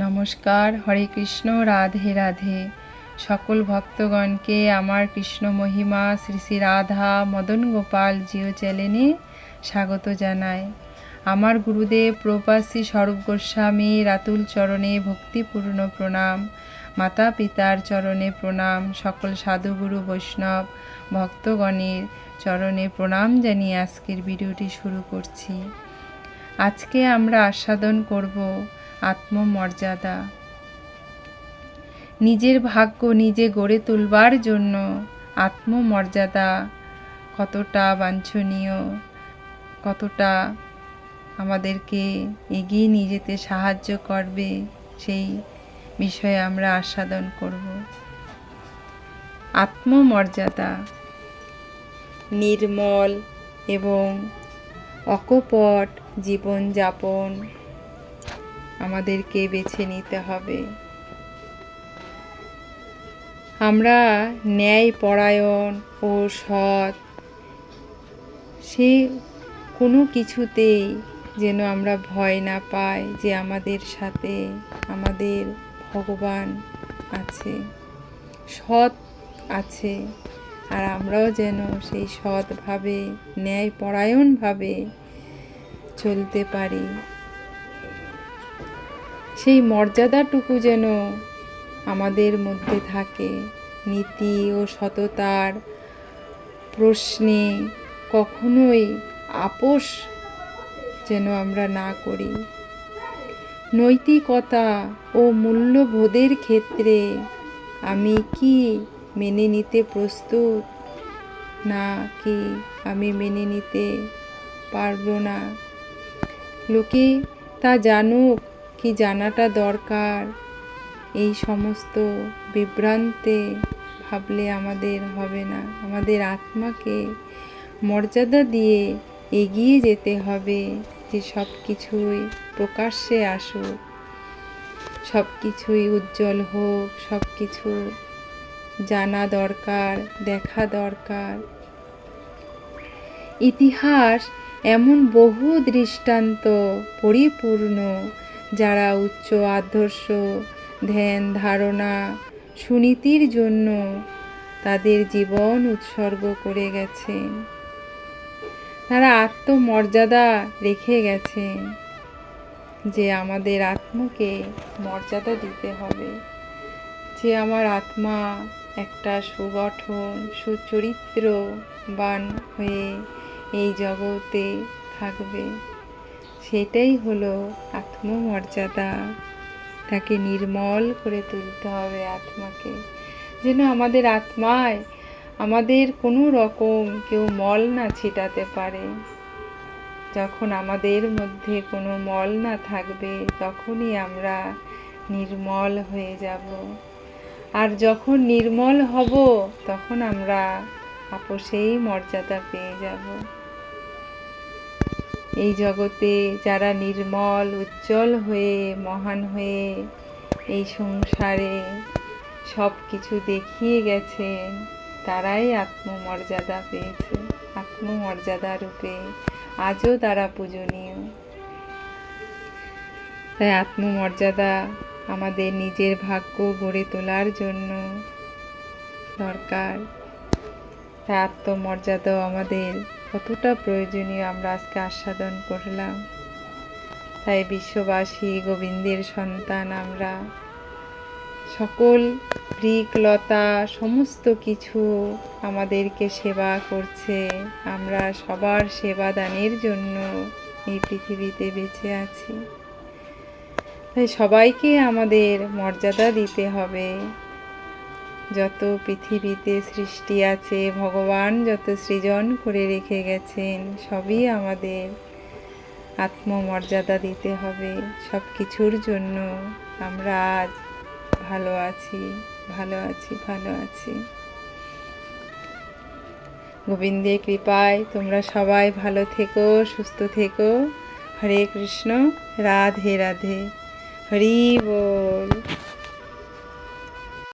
নমস্কার, হরে কৃষ্ণ, রাধে রাধে। সকল ভক্তগণকে আমার কৃষ্ণ মহিমা শ্রী শ্রী রাধা মদন গোপাল জিও চ্যানেলে স্বাগত জানাই। আমার গুরুদেব প্রভুপাদ শ্রী স্বরূপ গোস্বামী রাতুল চরণে ভক্তিপূর্ণ প্রণাম, মাতা পিতার চরণে প্রণাম, সকল সাধুগুরু বৈষ্ণব ভক্তগণের চরণে প্রণাম জানিয়ে আজকের ভিডিওটি শুরু করছি। আজকে আমরা আস্বাদন করব আত্মমর্যাদা। নিজের ভাগ্য নিজে গড়ে তুলবার জন্য আত্মমর্যাদা কতটা বাঞ্ছনীয়, কতটা আমাদেরকে এগিয়ে নিয়ে যেতে সাহায্য করবে, সেই বিষয়ে আমরা আস্বাদন করব। আত্মমর্যাদা নির্মল এবং অকপট জীবনযাপন আমাদেরকে বেছে নিতে হবে। আমরা ন্যায়পরায়ণ ও সৎ, সে কোনো কিছুতেই যেন আমরা ভয় না পাই যে আমাদের সাথে আমাদের ভগবান আছে, সৎ আছে, আর আমরাও যেন সেই সৎভাবে ন্যায়পরায়ণভাবে চলতে পারি। সেই মর্যাদাটুকু যেন আমাদের মধ্যে থাকে। নীতি ও সততার প্রশ্নে কখনোই আপোষ যেন আমরা না করি। নৈতিকতা ও মূল্যবোধের ক্ষেত্রে আমি কি মেনে নিতে প্রস্তুত, না কি আমি মেনে নিতে পারবো না। লোকে তা জানুক কি জানাটা দরকার, এই সমস্ত বিভ্রান্তে ভাবলে আমাদের হবে না। আমাদের আত্মাকে মর্যাদা দিয়ে এগিয়ে যেতে হবে, যে সব কিছুই প্রকাশ্যে আসুক, সব কিছুই উজ্জ্বল হোক, সব কিছু জানা দরকার, দেখা দরকার। ইতিহাস এমন বহু দৃষ্টান্ত পরিপূর্ণ, যারা উচ্চ আদর্শ, ধ্যান ধারণা, সুনীতির জন্য তাদের জীবন উৎসর্গ করে গেছেন। তারা আত্মমর্যাদা রেখে গেছেন, যে আমাদের আত্মাকে মর্যাদা দিতে হবে, যে আমার আত্মা একটা সুগঠন সুচরিত্রবান হয়ে এই জগতে থাকবে। সেটাই হলো আত্মমর্যাদা। তাকে নির্মল করে তুলতে হবে আত্মাকে, যেন আমাদের আত্মায় আমাদের কোনো রকম কেউ মল না ছিটাতে পারে। যখন আমাদের মধ্যে কোনো মল না থাকবে, তখনই আমরা নির্মল হয়ে যাব। আর যখন নির্মল হব, তখন আমরা আপোষেই মর্যাদা পেয়ে যাব। এই জগতে যারা নির্মল উজ্জ্বল হয়ে মহান হয়ে এই সংসারে সব কিছু দেখিয়ে গেছেন, তারাই আত্মমর্যাদা পেয়েছে। আত্মমর্যাদা রূপে আজও তারা পূজনীয়। তাই আত্মমর্যাদা আমাদের নিজের ভাগ্য গড়ে তোলার জন্য দরকার। তাই আত্মমর্যাদাও আমাদের কতটা প্রয়োজনীয় আমরা আজকে আস্বাদন করলাম। তাই বিশ্ববাসী গোবিন্দের সন্তান আমরা, সকল বৃক্ষলতা সমস্ত কিছু আমাদেরকে সেবা করছে। আমরা সবার সেবা দানের জন্য এই পৃথিবীতে বেঁচে আছি। তাই সবাইকে আমাদের মর্যাদা দিতে হবে। যত পৃথিবীতে সৃষ্টি আছে, ভগবান যত সৃজন করে রেখে গেছেন, সবই আমাদের আত্মমর্যাদা দিতে হবে। সব কিছুর জন্য আমরা আজ ভালো আছি, ভালো আছি, ভালো আছি। গোবিন্দের কৃপায় তোমরা সবাই ভালো থেকো, সুস্থ থেকো। হরে কৃষ্ণ, রাধে রাধে, হরি বল।